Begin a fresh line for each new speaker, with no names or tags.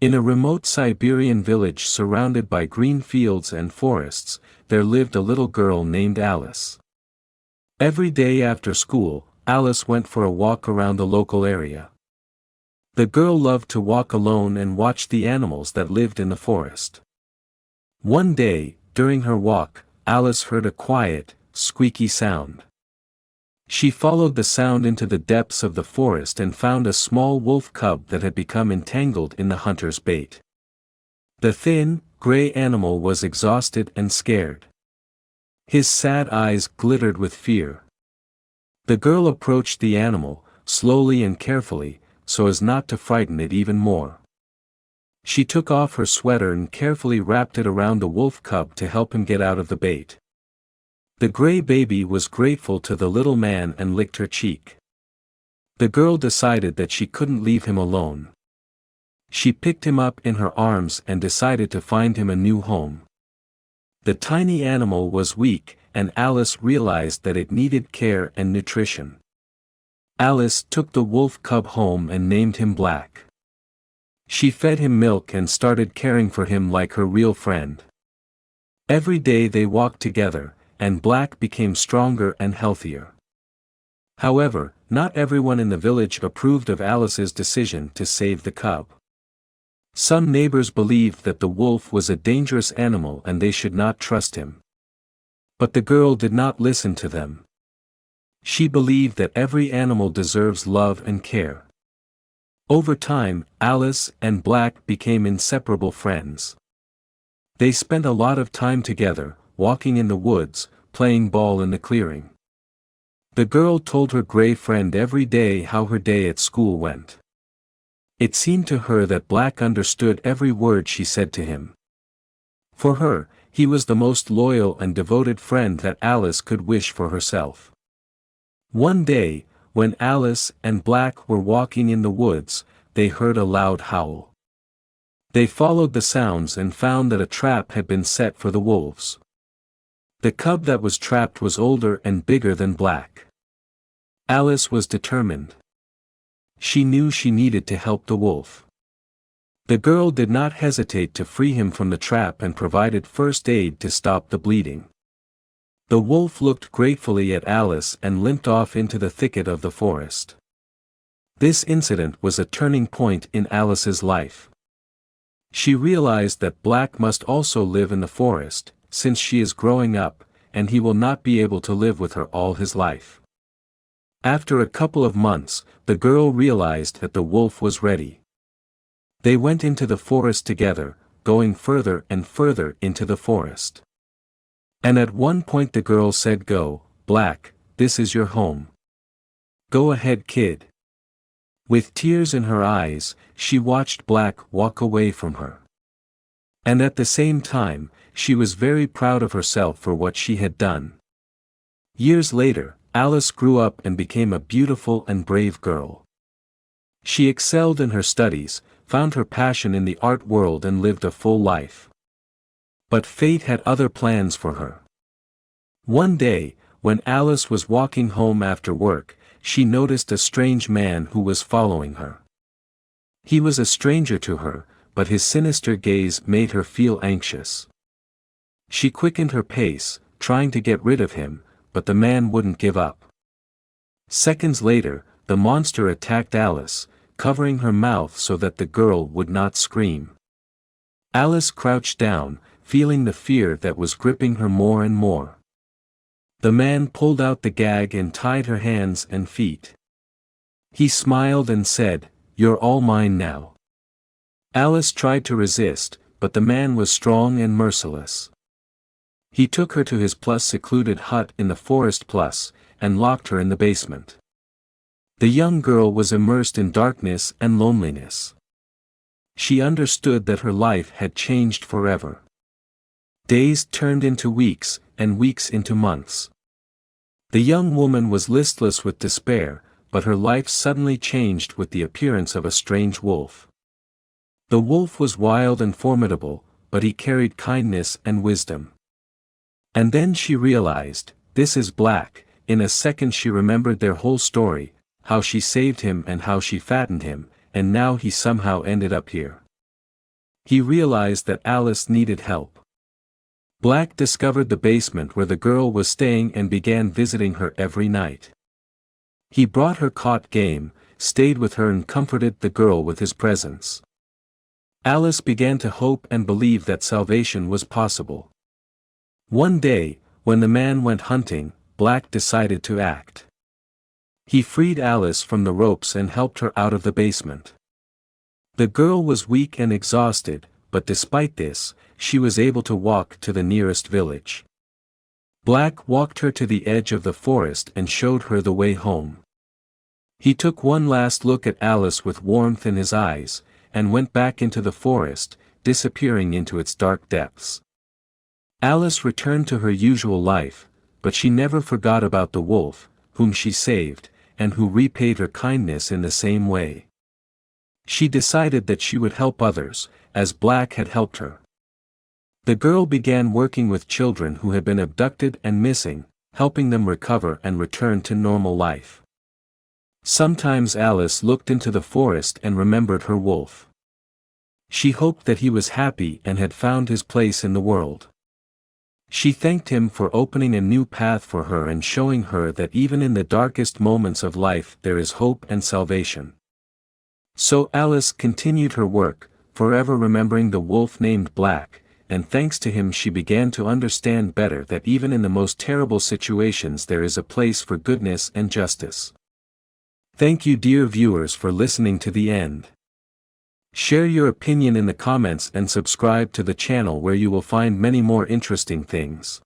In a remote Siberian village surrounded by green fields and forests, there lived a little girl named Alice. Every day after school, Alice went for a walk around the local area. The girl loved to walk alone and watch the animals that lived in the forest. One day, during her walk, Alice heard a quiet, squeaky sound. She followed the sound into the depths of the forest and found a small wolf cub that had become entangled in the hunter's bait. The thin, gray animal was exhausted and scared. His sad eyes glittered with fear. The girl approached the animal, slowly and carefully, so as not to frighten it even more. She took off her sweater and carefully wrapped it around the wolf cub to help him get out of the bait. The gray baby was grateful to the little man and licked her cheek. The girl decided that she couldn't leave him alone. She picked him up in her arms and decided to find him a new home. The tiny animal was weak, and Alice realized that it needed care and nutrition. Alice took the wolf cub home and named him Black. She fed him milk and started caring for him like her real friend. Every day they walked together, and Black became stronger and healthier. However, not everyone in the village approved of Alice's decision to save the cub. Some neighbors believed that the wolf was a dangerous animal and they should not trust him. But the girl did not listen to them. She believed that every animal deserves love and care. Over time, Alice and Black became inseparable friends. They spent a lot of time together, walking in the woods, playing ball in the clearing. The girl told her gray friend every day how her day at school went. It seemed to her that Black understood every word she said to him. For her, he was the most loyal and devoted friend that Alice could wish for herself. One day, when Alice and Black were walking in the woods, they heard a loud howl. They followed the sounds and found that a trap had been set for the wolves. The cub that was trapped was older and bigger than Black. Alice was determined. She knew she needed to help the wolf. The girl did not hesitate to free him from the trap and provided first aid to stop the bleeding. The wolf looked gratefully at Alice and limped off into the thicket of the forest. This incident was a turning point in Alice's life. She realized that Black must also live in the forest, since she is growing up, and he will not be able to live with her all his life. After a couple of months, the girl realized that the wolf was ready. They went into the forest together, going further and further into the forest. And at one point the girl said, "Go, Black, this is your home. Go ahead, kid." With tears in her eyes, she watched Black walk away from her. And at the same time, she was very proud of herself for what she had done. Years later, Alice grew up and became a beautiful and brave girl. She excelled in her studies, found her passion in the art world and lived a full life. But fate had other plans for her. One day, when Alice was walking home after work, she noticed a strange man who was following her. He was a stranger to her, but his sinister gaze made her feel anxious. She quickened her pace, trying to get rid of him, but the man wouldn't give up. Seconds later, the monster attacked Alice, covering her mouth so that the girl would not scream. Alice crouched down, feeling the fear that was gripping her more and more. The man pulled out the gag and tied her hands and feet. He smiled and said, "You're all mine now." Alice tried to resist, but the man was strong and merciless. He took her to his secluded hut in the forest and locked her in the basement. The young girl was immersed in darkness and loneliness. She understood that her life had changed forever. Days turned into weeks, and weeks into months. The young woman was listless with despair, but her life suddenly changed with the appearance of a strange wolf. The wolf was wild and formidable, but he carried kindness and wisdom. And then she realized, this is Black. In a second she remembered their whole story, how she saved him and how she fattened him, and now he somehow ended up here. He realized that Alice needed help. Black discovered the basement where the girl was staying and began visiting her every night. He brought her caught game, stayed with her and comforted the girl with his presence. Alice began to hope and believe that salvation was possible. One day, when the man went hunting, Black decided to act. He freed Alice from the ropes and helped her out of the basement. The girl was weak and exhausted, but despite this, she was able to walk to the nearest village. Black walked her to the edge of the forest and showed her the way home. He took one last look at Alice with warmth in his eyes, and went back into the forest, disappearing into its dark depths. Alice returned to her usual life, but she never forgot about the wolf, whom she saved, and who repaid her kindness in the same way. She decided that she would help others, as Black had helped her. The girl began working with children who had been abducted and missing, helping them recover and return to normal life. Sometimes Alice looked into the forest and remembered her wolf. She hoped that he was happy and had found his place in the world. She thanked him for opening a new path for her and showing her that even in the darkest moments of life there is hope and salvation. So Alice continued her work, forever remembering the wolf named Black, and thanks to him she began to understand better that even in the most terrible situations there is a place for goodness and justice. Thank you, dear viewers, for listening to the end. Share your opinion in the comments and subscribe to the channel where you will find many more interesting things.